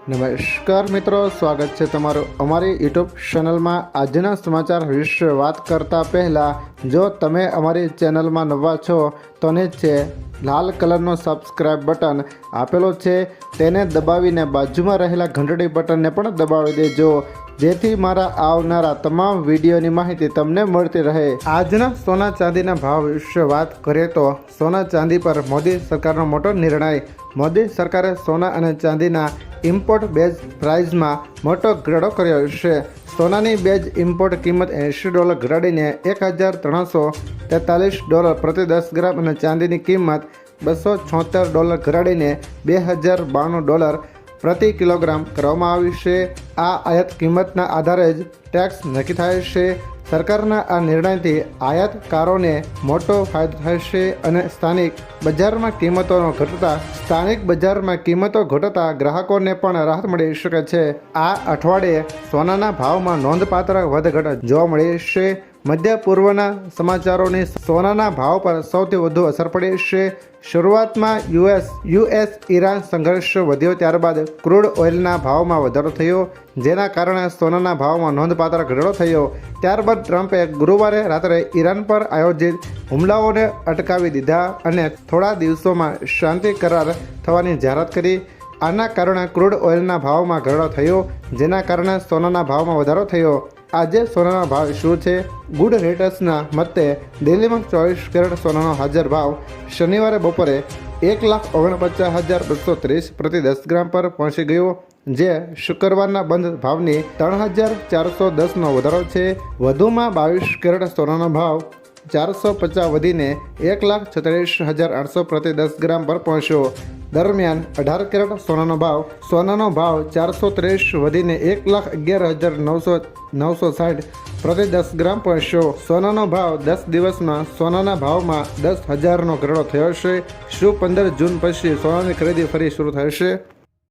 નમસ્કાર મિત્રો, સ્વાગત છે તમારું અમારી યુટ્યુબ ચેનલમાં। આજના સમાચાર વિશે વાત કરતા પહેલાં જો તમે અમારી ચેનલમાં નવા છો તો નીચે લાલ કલરનો સબસ્ક્રાઇબ બટન આપેલો છે તેને દબાવીને બાજુમાં રહેલા ઘંટડી બટનને પણ દબાવી દેજો, જેથી મારા આવનારા તમામ વિડીયોની માહિતી તમને મળતી રહે। આજના સોના ચાંદીના ભાવ વિશે વાત કરીએ તો સોના ચાંદી પર મોદી સરકારનો મોટો નિર્ણય। મોદી સરકારે સોના અને ચાંદીના ઇમ્પોર્ટ બેઝ પ્રાઇસમાં મોટો ઘટાડો કર્યો છે। સોનાની બેઝ ઇમ્પોર્ટ કિંમત $80 ઘટાડીને $1,343 પ્રતિ 10 ગ્રામ અને ચાંદીની કિંમત $276 ઘટાડીને $2,092 પ્રતિ કિલોગ્રામ કરવામાં આવી છે। આ આયાત કિંમતના આધારે જ ટેક્સ નક્કી થાય છે। સરકારના આ નિર્ણયથી આયાતકારોને મોટો ફાયદો થશે અને સ્થાનિક બજારમાં કિંમતો ઘટતા ગ્રાહકોને પણ રાહત મળી શકે છે। આ અઠવાડિયે સોનાના ભાવમાં નોંધપાત્ર વધઘટ જોવા મળી છે। મધ્ય પૂર્વના સમાચારોની સોનાના ભાવ પર સૌથી વધુ અસર પડી છે। શરૂઆતમાં યુએસ ઈરાન સંઘર્ષ વધ્યો, ત્યારબાદ ક્રૂડ ઓઇલના ભાવમાં વધારો થયો, જેના કારણે સોનાના ભાવમાં નોંધપાત્ર ઘટાડો થયો। ત્યારબાદ ટ્રમ્પે ગુરુવારે રાત્રે ઈરાન પર આયોજિત હુમલાઓને અટકાવી દીધા અને થોડા દિવસોમાં શાંતિ કરાર થવાની જાહેરાત કરી। આના કારણે ક્રૂડ ઓઇલના ભાવમાં ઘટાડો થયો, જેના કારણે સોનાના ભાવમાં વધારો થયો। આજે સોનાના ભાવ શું છે? ગુડ રેટર્સના મતે દિલ્હીમાં 24 કેરેટ સોનાનો હાજર ભાવ શનિવારે બપોરે 1,49,230 પ્રતિ 10 ગ્રામ પર પહોંચી ગયો, જે શુક્રવારના બંધ ભાવની 3,410નો વધારો છે। વધુમાં 22 કેરેટ સોનાનો ભાવ 450 વધીને 1,46,800 પ્રતિ 10 ગ્રામ પર પહોંચ્યો। દરમિયાન 18 કેરેટ સોનાનો ભાવ 430 વધીને 1,11,960 પ્રતિ 10 ગ્રામ પહોંચ્યો। સોનાનો ભાવ 10 દિવસમાં સોનાના ભાવમાં 10,000નો ઘટાડો થયો છે। શું 15 જૂન પછી સોનાની ખરીદી ફરી શરૂ થશે?